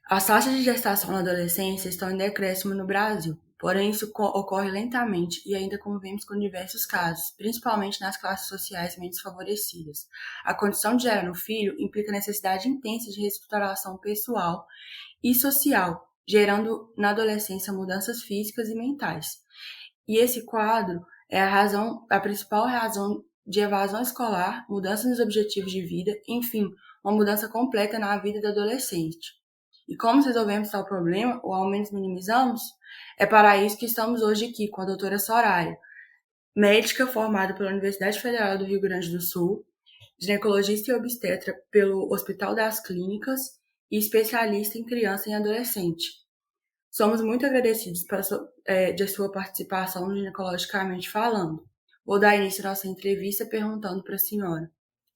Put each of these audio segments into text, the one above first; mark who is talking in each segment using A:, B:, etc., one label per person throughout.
A: As taxas de gestação na adolescência estão em decréscimo no Brasil, porém isso ocorre lentamente e ainda convivemos com diversos casos, principalmente nas classes sociais menos favorecidas. A condição de gerar um filho implica necessidade intensa de reestruturação pessoal e social, gerando na adolescência mudanças físicas e mentais. E esse quadro é a principal razão de evasão escolar, mudança nos objetivos de vida, enfim, uma mudança completa na vida do adolescente. E como resolvemos tal problema, ou ao menos minimizamos? É para isso que estamos hoje aqui com a doutora Soraya, médica formada pela Universidade Federal do Rio Grande do Sul, ginecologista e obstetra pelo Hospital das Clínicas e especialista em criança e adolescente. Somos muito agradecidos de sua participação no Ginecologicamente Falando. Vou dar início à nossa entrevista perguntando para a senhora.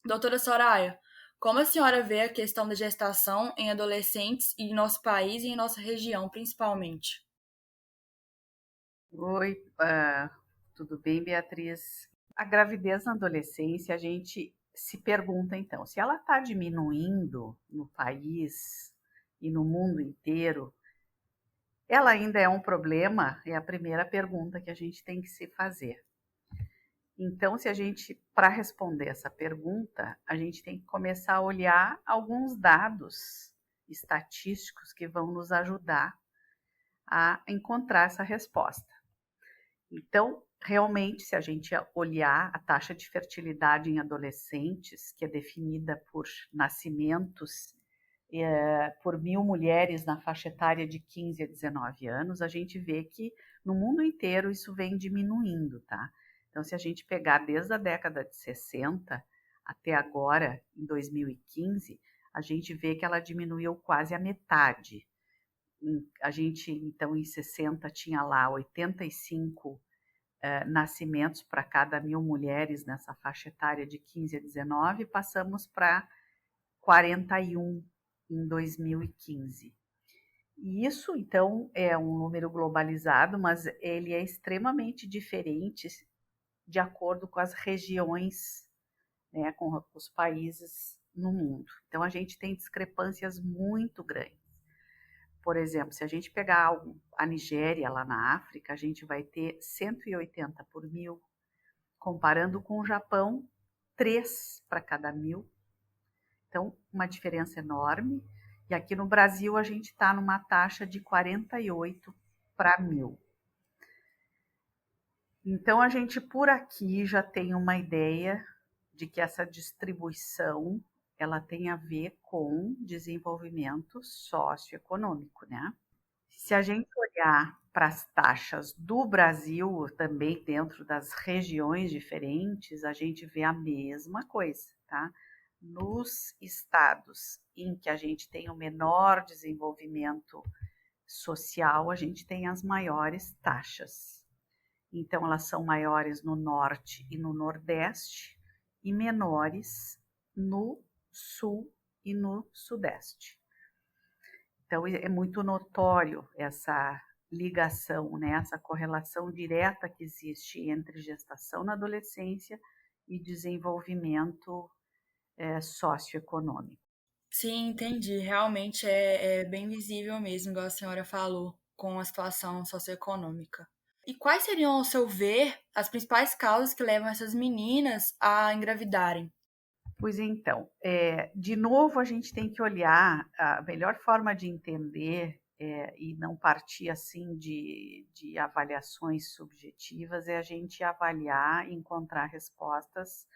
A: Doutora Soraya, como a senhora vê a questão da gestação em adolescentes em nosso país e em nossa região, principalmente?
B: Oi, tudo bem, Beatriz? A gravidez na adolescência, a gente se pergunta então, se ela está diminuindo no país e no mundo inteiro, ela ainda é um problema? É a primeira pergunta que a gente tem que se fazer. Então, para responder essa pergunta, a gente tem que começar a olhar alguns dados estatísticos que vão nos ajudar a encontrar essa resposta. Então, realmente, se a gente olhar a taxa de fertilidade em adolescentes, que é definida por nascimentos por 1.000 mulheres na faixa etária de 15 a 19 anos, a gente vê que no mundo inteiro isso vem diminuindo, tá? Então, se a gente pegar desde a década de 60 até agora, em 2015, a gente vê que ela diminuiu quase a metade. A gente, então, em 60 tinha lá 85 nascimentos para cada 1.000 mulheres nessa faixa etária de 15 a 19, passamos para 41 em 2015. E isso, então, é um número globalizado, mas ele é extremamente diferente de acordo com as regiões, né, com os países no mundo. Então, a gente tem discrepâncias muito grandes. Por exemplo, se a gente pegar a Nigéria, lá na África, a gente vai ter 180 por 1.000, comparando com o Japão, 3 para cada 1.000. Então, uma diferença enorme. E aqui no Brasil, a gente está numa taxa de 48 para 1.000. Então, a gente por aqui já tem uma ideia de que essa distribuição ela tem a ver com desenvolvimento socioeconômico, né? Se a gente olhar para as taxas do Brasil, também dentro das regiões diferentes, a gente vê a mesma coisa, tá? Nos estados em que a gente tem o menor desenvolvimento social, a gente tem as maiores taxas. Então, elas são maiores no norte e no nordeste e menores no sul e no sudeste. Então, é muito notório essa ligação, né, essa correlação direta que existe entre gestação na adolescência e desenvolvimento socioeconômico.
A: Sim, entendi. Realmente é bem visível mesmo, igual a senhora falou, com a situação socioeconômica. E quais seriam, ao seu ver, as principais causas que levam essas meninas a engravidarem?
B: Pois então, de novo a gente tem que olhar a melhor forma de entender e não partir assim de avaliações subjetivas é a gente avaliar e encontrar respostas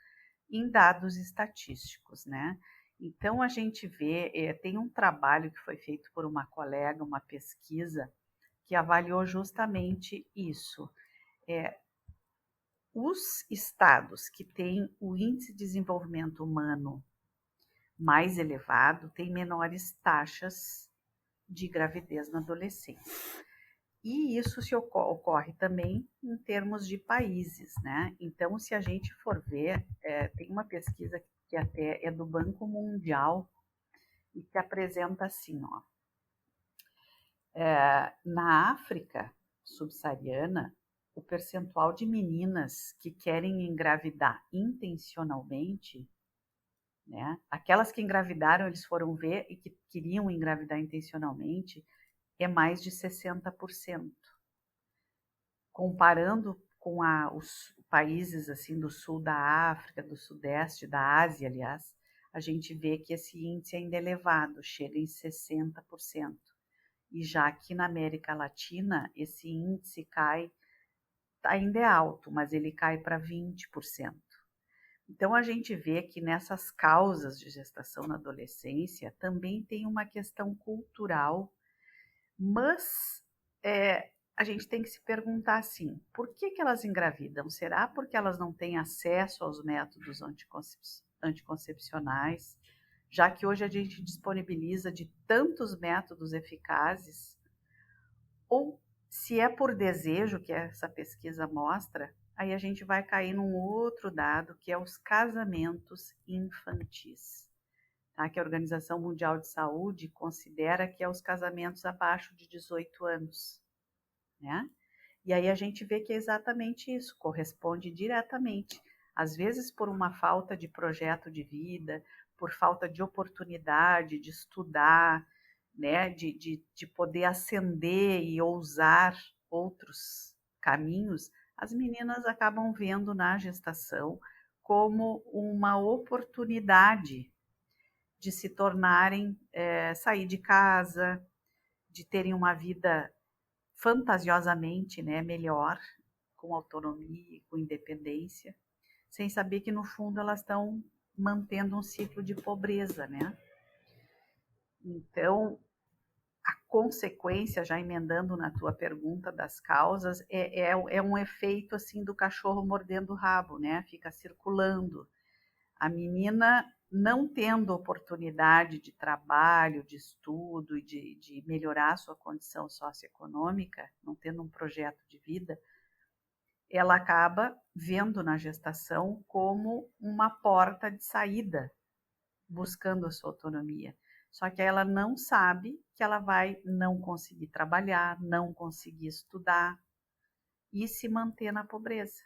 B: em dados estatísticos, né? Então a gente vê, tem um trabalho que foi feito por uma colega, uma pesquisa, que avaliou justamente isso. Os estados que têm o índice de desenvolvimento humano mais elevado têm menores taxas de gravidez na adolescência. E isso se ocorre também em termos de países, né? Então, se a gente for ver, tem uma pesquisa que até é do Banco Mundial e que apresenta assim, ó, na África subsaariana, o percentual de meninas que querem engravidar intencionalmente né? Aquelas que engravidaram, eles foram ver e que queriam engravidar intencionalmente, é mais de 60%. Comparando com os países assim do sul da África, do sudeste, da Ásia, aliás, a gente vê que esse índice ainda é elevado, chega em 60%. E já aqui na América Latina, esse índice ainda é alto, mas ele cai para 20%. Então, a gente vê que nessas causas de gestação na adolescência também tem uma questão cultural, mas a gente tem que se perguntar assim, por que elas engravidam? Será porque elas não têm acesso aos métodos anticoncepcionais, já que hoje a gente disponibiliza de tantos métodos eficazes? Ou se é por desejo, que essa pesquisa mostra, aí a gente vai cair num outro dado, que é os casamentos infantis, tá? Que a Organização Mundial de Saúde considera que é os casamentos abaixo de 18 anos, né? E aí a gente vê que é exatamente isso, corresponde diretamente, às vezes por uma falta de projeto de vida, por falta de oportunidade de estudar, né, de poder ascender e ousar outros caminhos, as meninas acabam vendo na gestação como uma oportunidade de se tornarem, sair de casa, de terem uma vida fantasiosamente, né, melhor, com autonomia, com independência, sem saber que no fundo elas estão mantendo um ciclo de pobreza, né? Então, a consequência, já emendando na tua pergunta das causas, é um efeito assim do cachorro mordendo o rabo, né? Fica circulando. A menina não tendo oportunidade de trabalho, de estudo e de melhorar a sua condição socioeconômica, não tendo um projeto de vida, ela acaba vendo na gestação como uma porta de saída, buscando a sua autonomia. Só que ela não sabe que ela vai não conseguir trabalhar, não conseguir estudar e se manter na pobreza.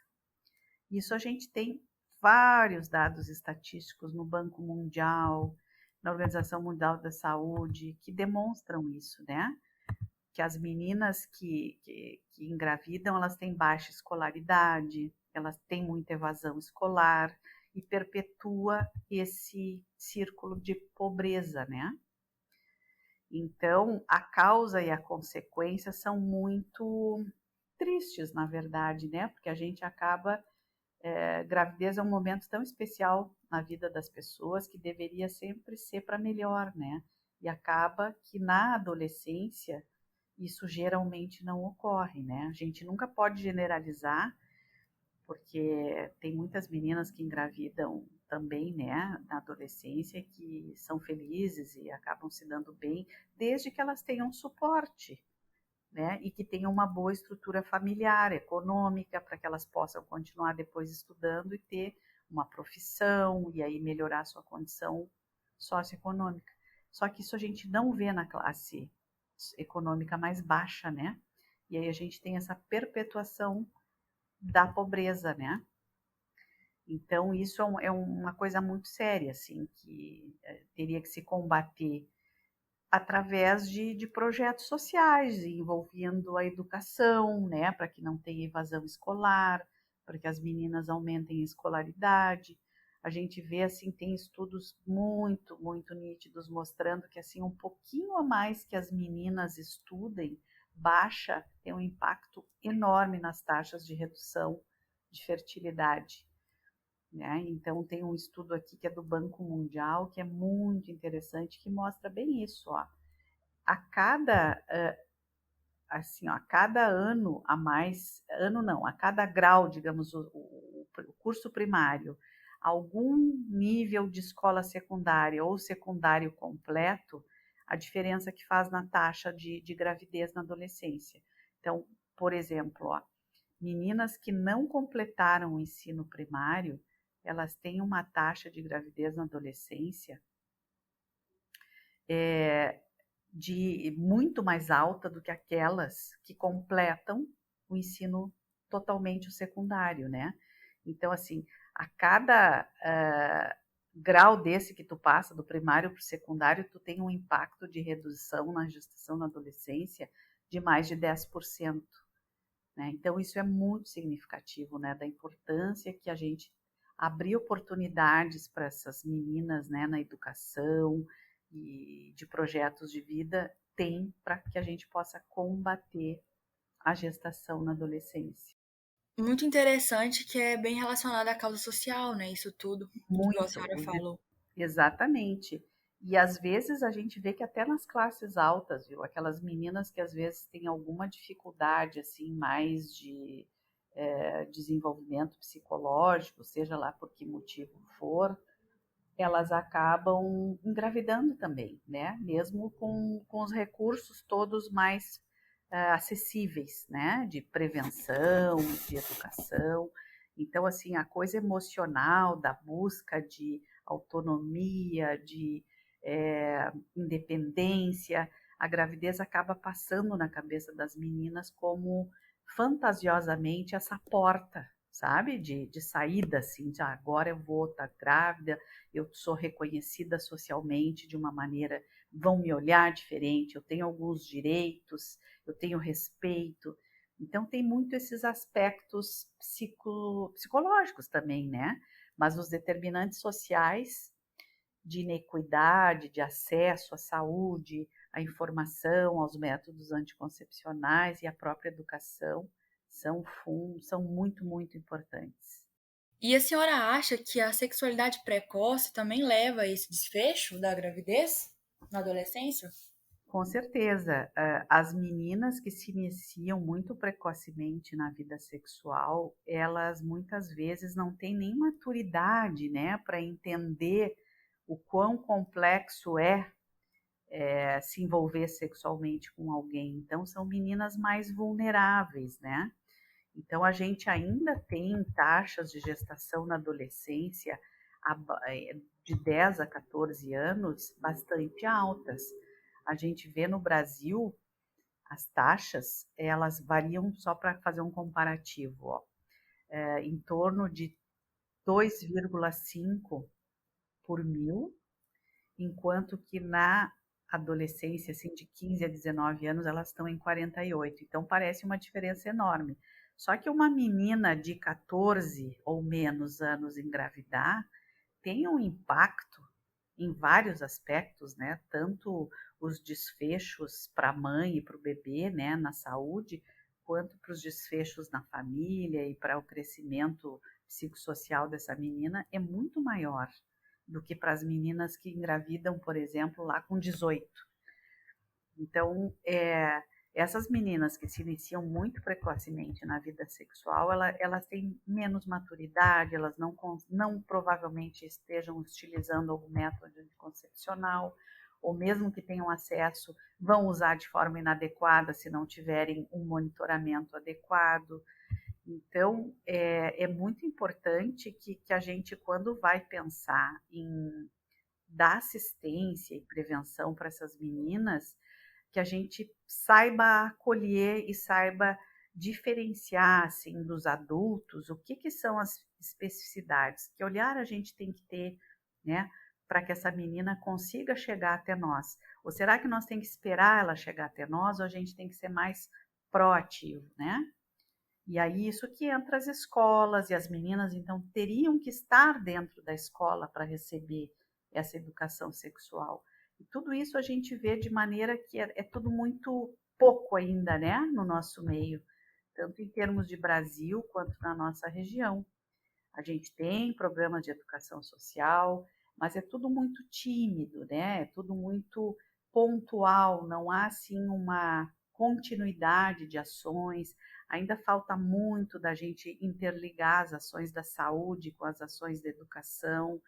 B: Isso a gente tem vários dados estatísticos no Banco Mundial, na Organização Mundial da Saúde, que demonstram isso, né? Que as meninas que engravidam, elas têm baixa escolaridade, elas têm muita evasão escolar e perpetua esse círculo de pobreza, né? Então, a causa e a consequência são muito tristes, na verdade, né? Porque a gente acaba... gravidez é um momento tão especial na vida das pessoas que deveria sempre ser para melhor, né? E acaba que na adolescência isso geralmente não ocorre, né? A gente nunca pode generalizar, porque tem muitas meninas que engravidam também, né, na adolescência, que são felizes e acabam se dando bem, desde que elas tenham suporte, né, e que tenham uma boa estrutura familiar, econômica, para que elas possam continuar depois estudando e ter uma profissão, e aí melhorar a sua condição socioeconômica. Só que isso a gente não vê na classe econômica mais baixa, né? E aí a gente tem essa perpetuação da pobreza, né? Então, isso é uma coisa muito séria, assim, que teria que se combater através de projetos sociais, envolvendo a educação, né, para que não tenha evasão escolar, para que as meninas aumentem a escolaridade. A gente vê, assim, tem estudos muito, muito nítidos mostrando que, assim, um pouquinho a mais que as meninas estudem, tem um impacto enorme nas taxas de redução de fertilidade, né? Então, tem um estudo aqui que é do Banco Mundial, que é muito interessante, que mostra bem isso, ó. A cada, assim, ó, a cada ano a mais, ano não, a cada grau, digamos, o curso primário, algum nível de escola secundária ou secundário completo, a diferença que faz na taxa de gravidez na adolescência. Então, por exemplo, ó, meninas que não completaram o ensino primário, elas têm uma taxa de gravidez na adolescência de muito mais alta do que aquelas que completam o ensino totalmente o secundário, né? Então, assim, a cada grau desse que tu passa do primário para o secundário, tu tem um impacto de redução na gestação na adolescência de mais de 10%. Né? Então, isso é muito significativo, né? Da importância que a gente abrir oportunidades para essas meninas, né, na educação e de projetos de vida tem para que a gente possa combater a gestação na adolescência.
A: Muito interessante que é bem relacionado à causa social, né? Isso tudo, igual a
B: Muito,
A: senhora falou.
B: exatamente. E às vezes a gente vê que até nas classes altas, viu? Aquelas meninas que às vezes têm alguma dificuldade, assim, mais de desenvolvimento psicológico, seja lá por que motivo for, elas acabam engravidando também, né? Mesmo com os recursos todos mais acessíveis, né? De prevenção, de educação. Então, assim, a coisa emocional da busca de autonomia, de independência, a gravidez acaba passando na cabeça das meninas como fantasiosamente essa porta, sabe? De saída, assim, de agora eu vou estar grávida, eu sou reconhecida socialmente de uma maneira, vão me olhar diferente, eu tenho alguns direitos, eu tenho respeito. Então, tem muito esses aspectos psicológicos também, né? Mas os determinantes sociais de inequidade, de acesso à saúde, à informação, aos métodos anticoncepcionais e à própria educação são muito, muito importantes.
A: E a senhora acha que a sexualidade precoce também leva a esse desfecho da gravidez na adolescência?
B: Com certeza, as meninas que se iniciam muito precocemente na vida sexual, elas muitas vezes não têm nem maturidade, né, para entender o quão complexo se envolver sexualmente com alguém. Então, são meninas mais vulneráveis, né? Então, a gente ainda tem taxas de gestação na adolescência de 10 a 14 anos bastante altas. A gente vê no Brasil as taxas, elas variam só para fazer um comparativo, ó, em torno de 2,5 por mil, enquanto que na adolescência, assim, de 15 a 19 anos, elas estão em 48. Então, parece uma diferença enorme. Só que uma menina de 14 ou menos anos engravidar tem um impacto em vários aspectos, né? Tanto os desfechos para a mãe e para o bebê, né, na saúde, quanto para os desfechos na família e para o crescimento psicossocial dessa menina é muito maior do que para as meninas que engravidam, por exemplo, lá com 18. Então, essas meninas que se iniciam muito precocemente na vida sexual, elas têm menos maturidade, elas não provavelmente estejam utilizando algum método anticoncepcional, ou mesmo que tenham acesso, vão usar de forma inadequada se não tiverem um monitoramento adequado. Então, é muito importante que a gente, quando vai pensar em dar assistência e prevenção para essas meninas, que a gente saiba acolher e saiba diferenciar assim dos adultos o que são as especificidades, que olhar a gente tem que ter, né, para que essa menina consiga chegar até nós. Ou será que nós tem que esperar ela chegar até nós, ou a gente tem que ser mais proativo, né? E aí isso que entra as escolas, e as meninas então teriam que estar dentro da escola para receber essa educação sexual. E tudo isso a gente vê de maneira que é tudo muito pouco ainda, né, no nosso meio, tanto em termos de Brasil quanto na nossa região. A gente tem programas de educação social, mas é tudo muito tímido, né? É tudo muito pontual, não há assim uma continuidade de ações. Ainda falta muito da gente interligar as ações da saúde com as ações da educação,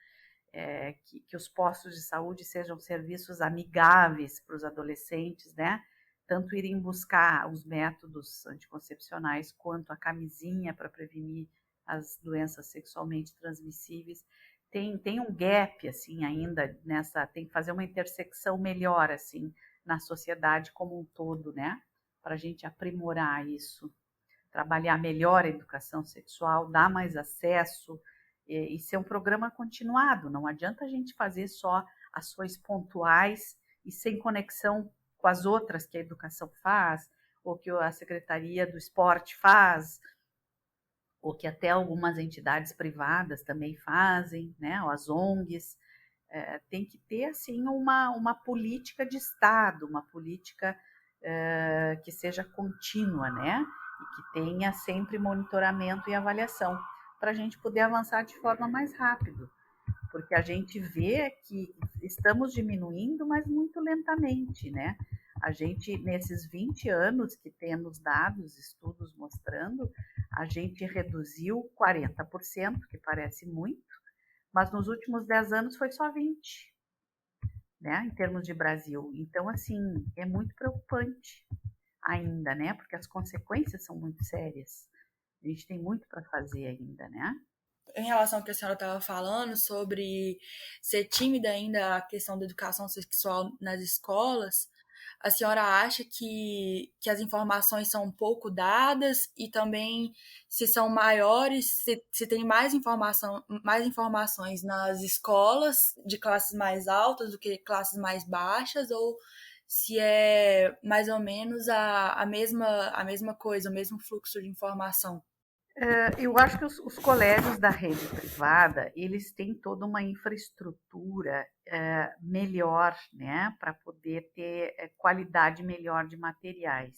B: que os postos de saúde sejam serviços amigáveis para os adolescentes, né? Tanto irem buscar os métodos anticoncepcionais quanto a camisinha para prevenir as doenças sexualmente transmissíveis. Tem um gap assim ainda nessa, tem que fazer uma intersecção melhor assim na sociedade como um todo, né? Para a gente aprimorar isso, trabalhar melhor a educação sexual, dar mais acesso e ser um programa continuado. Não adianta a gente fazer só ações pontuais e sem conexão com as outras que a educação faz, ou que a Secretaria do Esporte faz, ou que até algumas entidades privadas também fazem, né? Ou as ONGs. Tem que ter assim uma política de Estado, uma política que seja contínua, né? E que tenha sempre monitoramento e avaliação, para a gente poder avançar de forma mais rápida, porque a gente vê que estamos diminuindo, mas muito lentamente, né? A gente, nesses 20 anos que temos dados, estudos mostrando, a gente reduziu 40%, que parece muito, mas nos últimos 10 anos foi só 20%, né? Em termos de Brasil. Então, assim, é muito preocupante ainda, né? Porque as consequências são muito sérias. A gente tem muito para fazer ainda, né?
A: Em relação ao que a senhora estava falando sobre ser tímida ainda a questão da educação sexual nas escolas, a senhora acha que as informações são um pouco dadas e também se são maiores, se tem mais informações nas escolas de classes mais altas do que classes mais baixas, ou se é mais ou menos a mesma coisa, o mesmo fluxo de informação?
B: Eu acho que os colégios da rede privada, eles têm toda uma infraestrutura melhor, né, para poder ter qualidade melhor de materiais.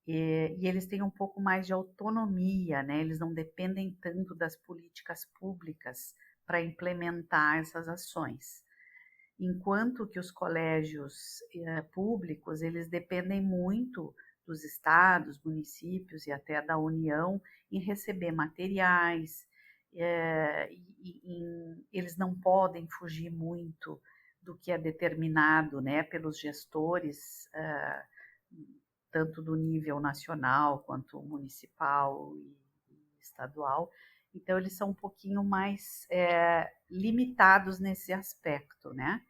B: E eles têm um pouco mais de autonomia, né, eles não dependem tanto das políticas públicas para implementar essas ações. Enquanto que os colégios públicos, eles dependem muito dos estados, municípios e até da União em receber materiais, eles não podem fugir muito do que é determinado, né, pelos gestores, tanto do nível nacional quanto municipal e estadual. Então, eles são um pouquinho mais limitados nesse aspecto, né?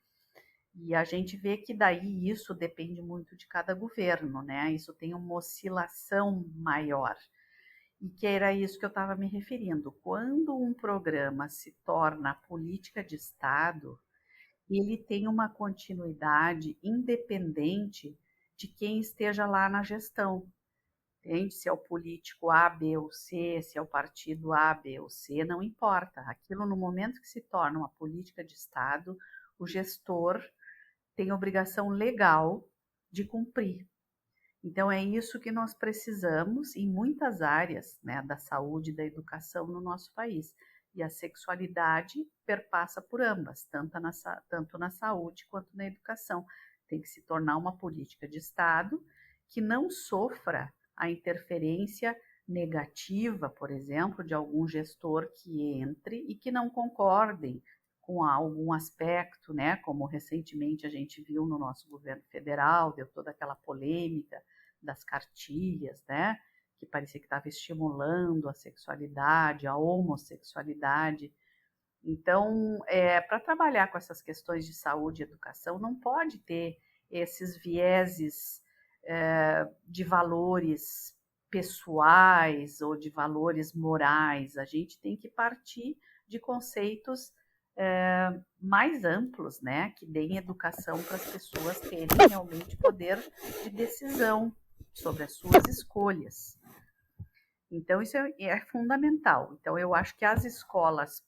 B: E a gente vê que daí isso depende muito de cada governo, né? Isso tem uma oscilação maior. E que era isso que eu estava me referindo. Quando um programa se torna política de Estado, ele tem uma continuidade independente de quem esteja lá na gestão. Entende? Se é o político A, B ou C, se é o partido A, B ou C, não importa. Aquilo, no momento que se torna uma política de Estado, o gestor tem obrigação legal de cumprir. Então, é isso que nós precisamos em muitas áreas, né, da saúde e da educação no nosso país. E a sexualidade perpassa por ambas, tanto na saúde quanto na educação. Tem que se tornar uma política de Estado que não sofra a interferência negativa, por exemplo, de algum gestor que entre e que não concordem com algum aspecto, né, como recentemente a gente viu no nosso governo federal, deu toda aquela polêmica das cartilhas, né, que parecia que estava estimulando a sexualidade, a homossexualidade. Então, para trabalhar com essas questões de saúde e educação, não pode ter esses vieses de valores pessoais ou de valores morais. A gente tem que partir de conceitos mais amplos, né, que deem educação para as pessoas terem realmente poder de decisão sobre as suas escolhas. Então, isso é fundamental. Então, eu acho que as escolas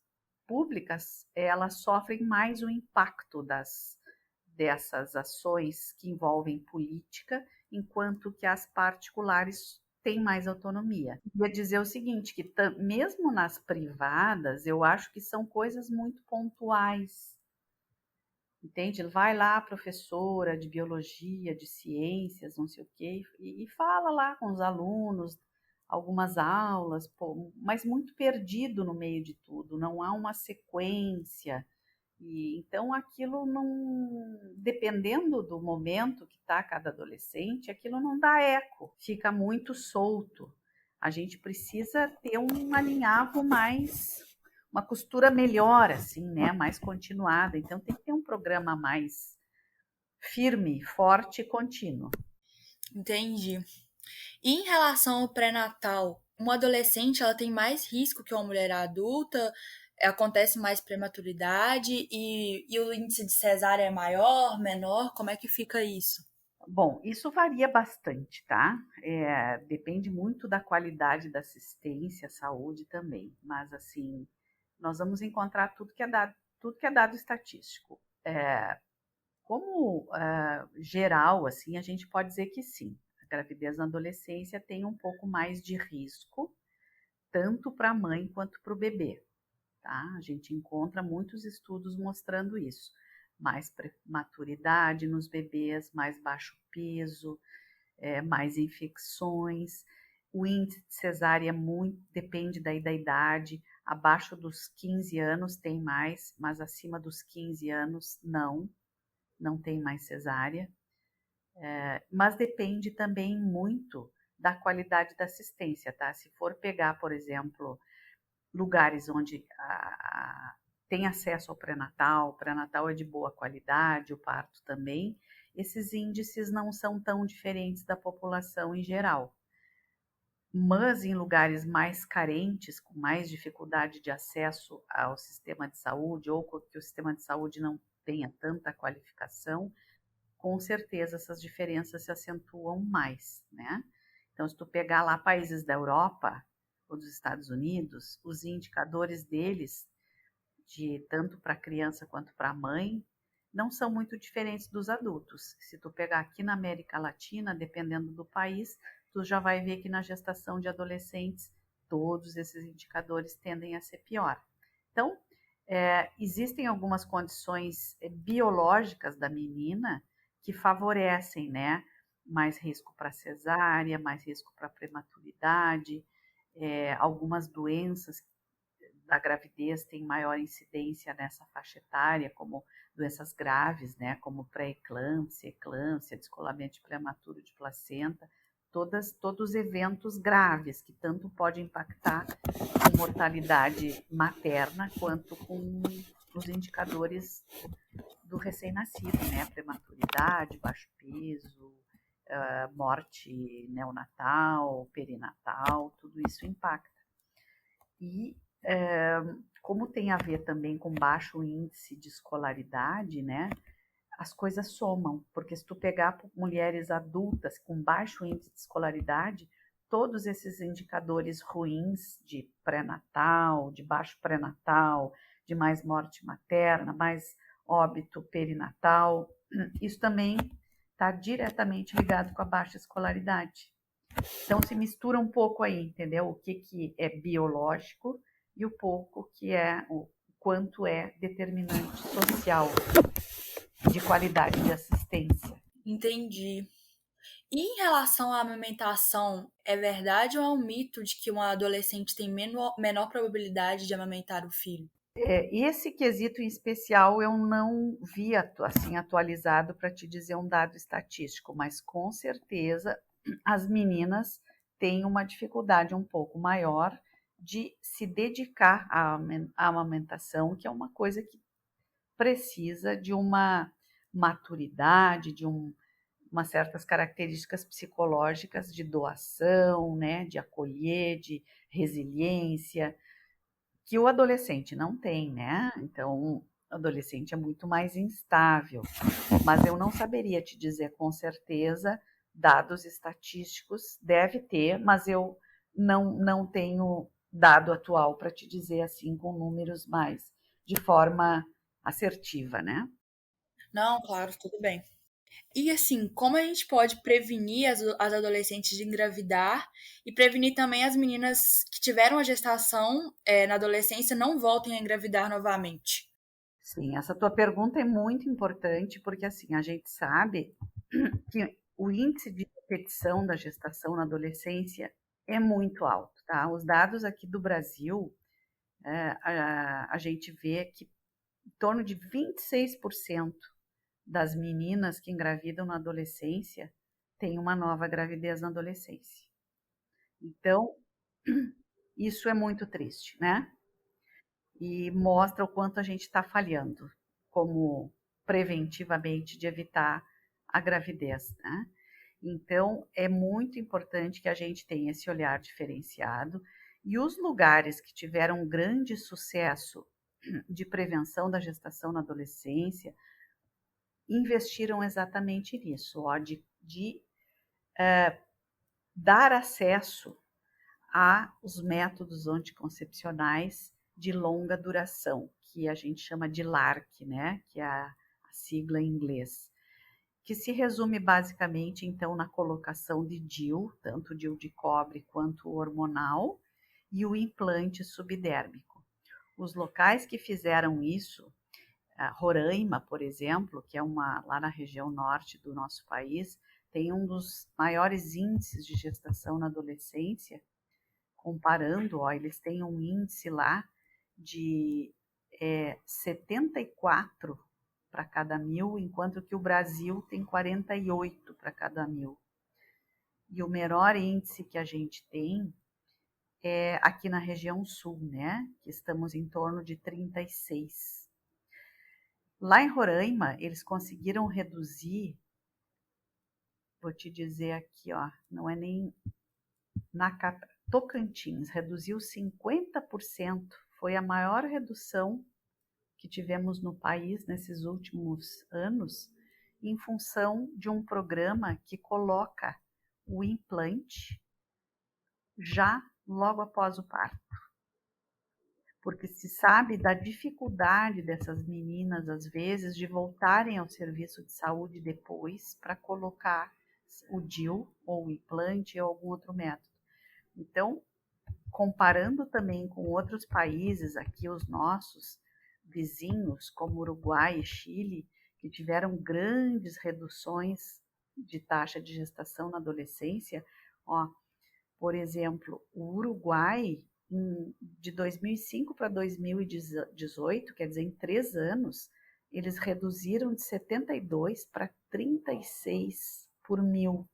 B: públicas, elas sofrem mais o impacto dessas ações que envolvem política, enquanto que as particulares têm mais autonomia. Eu ia dizer o seguinte, que mesmo nas privadas, eu acho que são coisas muito pontuais. Entende? Vai lá a professora de biologia, de ciências, não sei o quê, e fala lá com os alunos, algumas aulas, mas muito perdido no meio de tudo, não há uma sequência. E então aquilo não, dependendo do momento que está cada adolescente, aquilo não dá eco, fica muito solto. A gente precisa ter um alinhavo mais, uma costura melhor, assim, né? Mais continuada. Então tem que ter um programa mais firme, forte e contínuo.
A: Entendi. E em relação ao pré-natal, uma adolescente ela tem mais risco que uma mulher adulta? acontece mais prematuridade e o índice de cesárea é maior, menor? Como é que fica isso?
B: Bom, isso varia bastante, tá? Depende muito da qualidade da assistência, saúde também. Mas, assim, nós vamos encontrar tudo que é dado estatístico. Como geral, assim, a gente pode dizer que sim. A gravidez na adolescência tem um pouco mais de risco, tanto para a mãe quanto para o bebê, tá? A gente encontra muitos estudos mostrando isso. Mais prematuridade nos bebês, mais baixo peso, mais infecções. O índice de cesárea depende da idade. Abaixo dos 15 anos tem mais, mas acima dos 15 anos não tem mais cesárea. Mas depende também muito da qualidade da assistência, tá? Se for pegar, por exemplo, lugares onde tem acesso ao pré-natal, o pré-natal é de boa qualidade, o parto também, esses índices não são tão diferentes da população em geral. Mas em lugares mais carentes, com mais dificuldade de acesso ao sistema de saúde, ou que o sistema de saúde não tenha tanta qualificação, com certeza essas diferenças se acentuam mais, né? Então, se tu pegar lá países da Europa ou dos Estados Unidos, os indicadores deles, de tanto para a criança quanto para a mãe, não são muito diferentes dos adultos. Se tu pegar aqui na América Latina, dependendo do país, tu já vai ver que na gestação de adolescentes, todos esses indicadores tendem a ser pior. Então, existem algumas condições biológicas da menina que favorecem, né? Mais risco para cesárea, mais risco para prematuridade, algumas doenças da gravidez têm maior incidência nessa faixa etária, como doenças graves, né? Como pré-eclâmpsia, eclâmpsia, descolamento prematuro de placenta, todos eventos graves que tanto podem impactar com mortalidade materna quanto com os indicadores do recém-nascido, né? Prematuridade, baixo peso, morte neonatal, perinatal, tudo isso impacta. E como tem a ver também com baixo índice de escolaridade, né? As coisas somam, porque se tu pegar mulheres adultas com baixo índice de escolaridade, todos esses indicadores ruins de pré-natal, de baixo pré-natal, de mais morte materna, mais óbito perinatal, isso também está diretamente ligado com a baixa escolaridade. Então se mistura um pouco aí, entendeu? O que é biológico e o quanto é determinante social de qualidade de assistência.
A: Entendi. E em relação à amamentação, é verdade ou é um mito de que uma adolescente tem menor probabilidade de amamentar o filho?
B: Esse quesito em especial eu não vi assim atualizado para te dizer um dado estatístico, mas com certeza as meninas têm uma dificuldade um pouco maior de se dedicar à amamentação, que é uma coisa que precisa de uma maturidade, de umas certas características psicológicas de doação, né, de acolher, de resiliência, que o adolescente não tem, né? Então, o adolescente é muito mais instável. Mas eu não saberia te dizer com certeza, dados estatísticos, deve ter, mas eu não tenho dado atual para te dizer assim com números mais de forma assertiva, né?
A: Não, claro, tudo bem. E assim, como a gente pode prevenir as adolescentes de engravidar e prevenir também as meninas que tiveram a gestação na adolescência não voltem a engravidar novamente?
B: Sim, essa tua pergunta é muito importante, porque assim, a gente sabe que o índice de repetição da gestação na adolescência é muito alto, tá? Os dados aqui do Brasil, a gente vê que em torno de 26% das meninas que engravidam na adolescência têm uma nova gravidez na adolescência. Então, isso é muito triste, né? E mostra o quanto a gente está falhando como preventivamente de evitar a gravidez, né? Então, é muito importante que a gente tenha esse olhar diferenciado E os lugares que tiveram grande sucesso de prevenção da gestação na adolescência investiram exatamente nisso, de dar acesso aos métodos anticoncepcionais de longa duração, que a gente chama de LARC, né? Que é a sigla em inglês, que se resume basicamente, então, na colocação de DIU, tanto DIU de cobre quanto hormonal, e o implante subdérmico. Os locais que fizeram isso, Roraima, por exemplo, que é lá na região norte do nosso país, tem um dos maiores índices de gestação na adolescência. Comparando, eles têm um índice lá de 74 para cada 1.000, enquanto que o Brasil tem 48 para cada 1.000. E o menor índice que a gente tem é aqui na região sul, né? Que estamos em torno de 36. Lá em Roraima, eles conseguiram reduzir, vou te dizer aqui, não é nem na Tocantins, reduziu 50%, foi a maior redução que tivemos no país nesses últimos anos, em função de um programa que coloca o implante já logo após o parto. Porque se sabe da dificuldade dessas meninas, às vezes, de voltarem ao serviço de saúde depois para colocar o DIU ou o implante ou algum outro método. Então, comparando também com outros países aqui, os nossos vizinhos, como Uruguai e Chile, que tiveram grandes reduções de taxa de gestação na adolescência, por exemplo, o Uruguai, de 2005 para 2018, quer dizer, em 3 anos, eles reduziram de 72 para 36 por 1.000.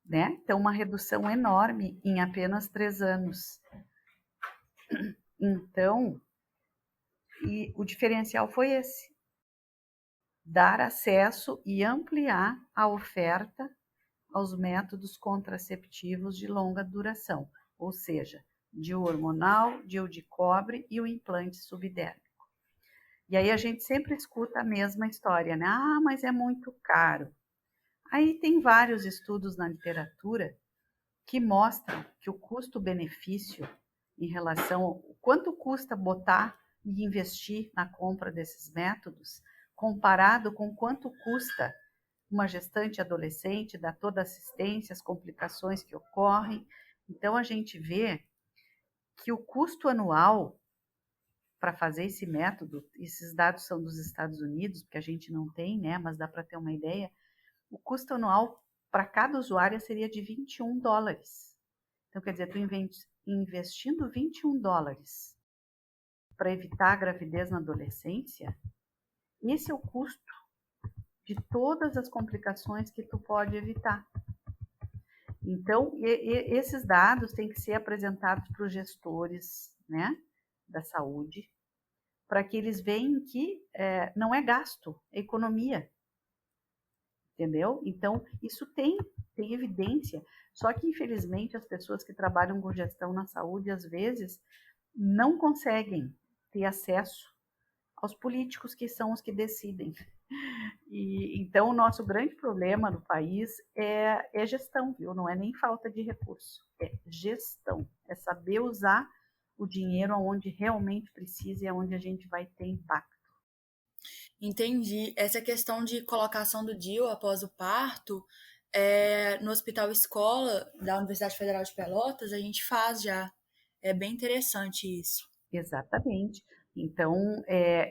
B: Né? Então, uma redução enorme em apenas 3 anos. Então, o diferencial foi esse: dar acesso e ampliar a oferta aos métodos contraceptivos de longa duração, ou seja, DIU hormonal, DIU de cobre e o implante subdérmico. E aí a gente sempre escuta a mesma história, né? Mas é muito caro. Aí tem vários estudos na literatura que mostram que o custo-benefício em relação ao quanto custa botar e investir na compra desses métodos, comparado com quanto custa uma gestante adolescente, dar toda a assistência, as complicações que ocorrem. Então, a gente vê que o custo anual para fazer esse método, esses dados são dos Estados Unidos, porque a gente não tem, né, mas dá para ter uma ideia, o custo anual para cada usuária seria de $21. Então, quer dizer, tu investindo $21 para evitar a gravidez na adolescência, esse é o custo de todas as complicações que tu pode evitar. Então, esses dados têm que ser apresentados para os gestores, né, da saúde, para que eles vejam que não é gasto, é economia. Entendeu? Então, isso tem evidência. Só que, infelizmente, as pessoas que trabalham com gestão na saúde, às vezes, não conseguem ter acesso aos políticos que são os que decidem. Então, o nosso grande problema no país é gestão, viu? Não é nem falta de recurso, é gestão. É saber usar o dinheiro onde realmente precisa e onde a gente vai ter impacto.
A: Entendi. Essa questão de colocação do DIU após o parto, no Hospital Escola da Universidade Federal de Pelotas, a gente faz já. É bem interessante isso.
B: Exatamente. Então,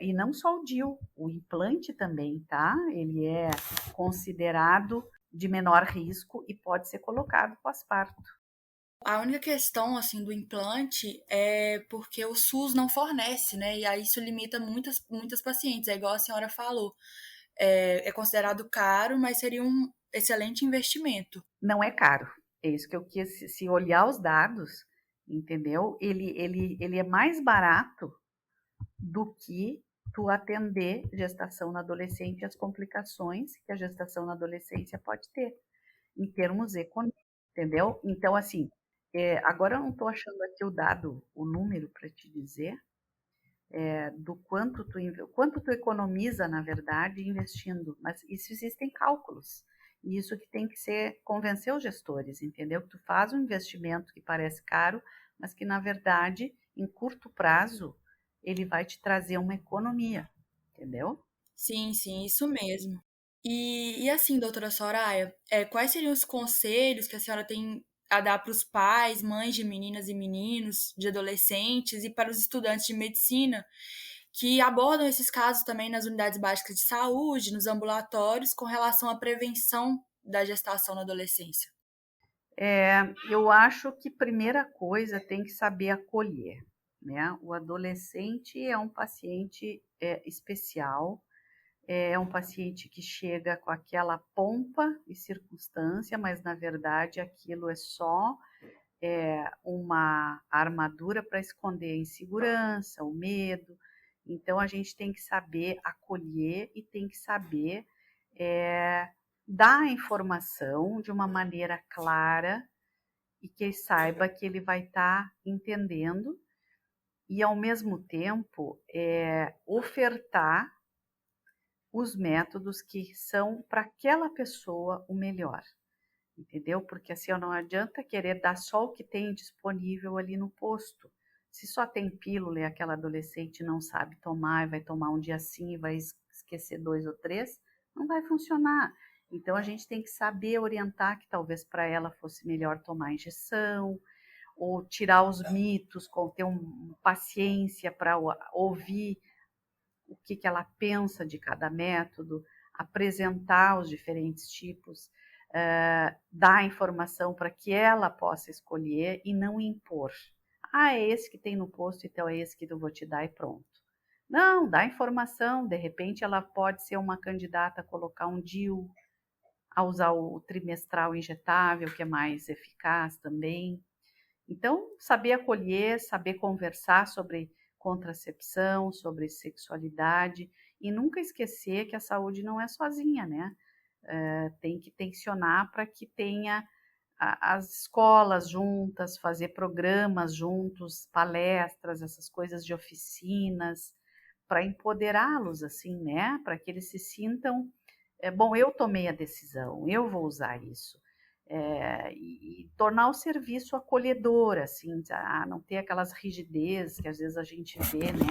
B: e não só o DIU, o implante também, tá? Ele é considerado de menor risco e pode ser colocado pós-parto.
A: A única questão, assim, do implante é porque o SUS não fornece, né? E aí isso limita muitas pacientes. É igual a senhora falou. É considerado caro, mas seria um excelente investimento.
B: Não é caro. É isso que eu quis. Se olhar os dados, entendeu? Ele é mais barato do que tu atender gestação na adolescente e as complicações que a gestação na adolescência pode ter, em termos econômicos, entendeu? Então, assim, Agora eu não estou achando aqui o número para te dizer, do quanto tu economiza, na verdade, investindo. Mas isso existem cálculos. E isso que tem que convencer os gestores, entendeu? Que tu faz um investimento que parece caro, mas que, na verdade, em curto prazo, ele vai te trazer uma economia, entendeu?
A: Sim, sim, isso mesmo. E assim, doutora Soraya, quais seriam os conselhos que a senhora tem a dar para os pais, mães de meninas e meninos, de adolescentes e para os estudantes de medicina que abordam esses casos também nas unidades básicas de saúde, nos ambulatórios, com relação à prevenção da gestação na adolescência?
B: Eu acho que primeira coisa tem que saber acolher, né? O adolescente é um paciente especial, é um paciente que chega com aquela pompa e circunstância, mas na verdade aquilo é só uma armadura para esconder a insegurança, o medo. Então a gente tem que saber acolher e tem que saber dar a informação de uma maneira clara e que ele saiba que ele vai estar entendendo e ao mesmo tempo ofertar os métodos que são para aquela pessoa o melhor, entendeu? Porque assim, não adianta querer dar só o que tem disponível ali no posto. Se só tem pílula e aquela adolescente não sabe tomar, e vai tomar um dia sim e vai esquecer 2 ou 3, não vai funcionar. Então a gente tem que saber orientar que talvez para ela fosse melhor tomar injeção, ou tirar os mitos, ter paciência para ouvir o que ela pensa de cada método, apresentar os diferentes tipos, dar informação para que ela possa escolher e não impor. Ah, é esse que tem no posto, então é esse que eu vou te dar e pronto. Não, dá informação, de repente ela pode ser uma candidata a colocar um DIU, a usar o trimestral injetável, que é mais eficaz também. Então, saber acolher, saber conversar sobre contracepção, sobre sexualidade e nunca esquecer que a saúde não é sozinha, né? Tem que tensionar para que tenha as escolas juntas, fazer programas juntos, palestras, essas coisas de oficinas, para empoderá-los, assim, né? Para que eles se sintam, bom, eu tomei a decisão, eu vou usar isso. E tornar o serviço acolhedor, assim, não ter aquelas rigidez que às vezes a gente vê, né?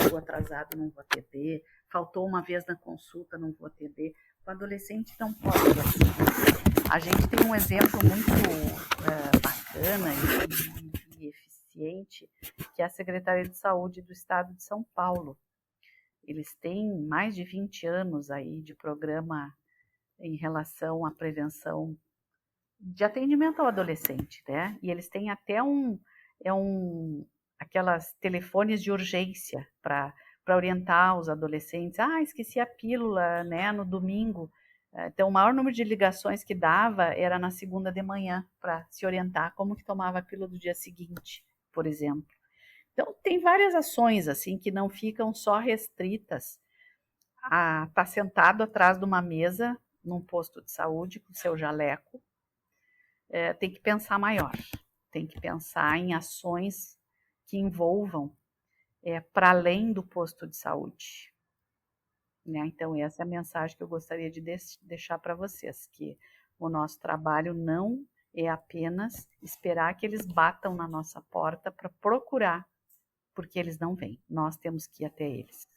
B: Chegou atrasado, não vou atender, faltou uma vez na consulta, não vou atender. O adolescente não pode ser assim. A gente tem um exemplo muito bacana e eficiente, que é a Secretaria de Saúde do Estado de São Paulo. Eles têm mais de 20 anos aí de programa em relação à prevenção de atendimento ao adolescente, né? E eles têm até aquelas telefones de urgência para orientar os adolescentes. Esqueci a pílula, né, no domingo. Então, o maior número de ligações que dava era na segunda de manhã para se orientar como que tomava a pílula do dia seguinte, por exemplo. Então, tem várias ações assim que não ficam só restritas a estar sentado atrás de uma mesa num posto de saúde com seu jaleco. Tem que pensar maior, tem que pensar em ações que envolvam para além do posto de saúde. Né? Então, essa é a mensagem que eu gostaria de deixar para vocês, que o nosso trabalho não é apenas esperar que eles batam na nossa porta para procurar, porque eles não vêm, nós temos que ir até eles.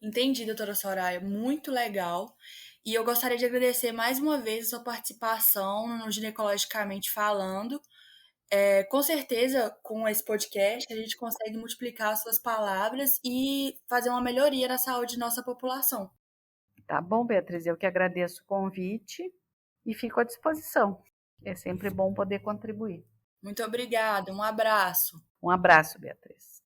A: Entendi, doutora Soraya, muito legal. E eu gostaria de agradecer mais uma vez a sua participação no Ginecologicamente Falando. Com certeza, com esse podcast, a gente consegue multiplicar as suas palavras e fazer uma melhoria na saúde de nossa população.
B: Tá bom, Beatriz, eu que agradeço o convite e fico à disposição. É sempre bom poder contribuir.
A: Muito obrigada, um abraço.
B: Um abraço, Beatriz.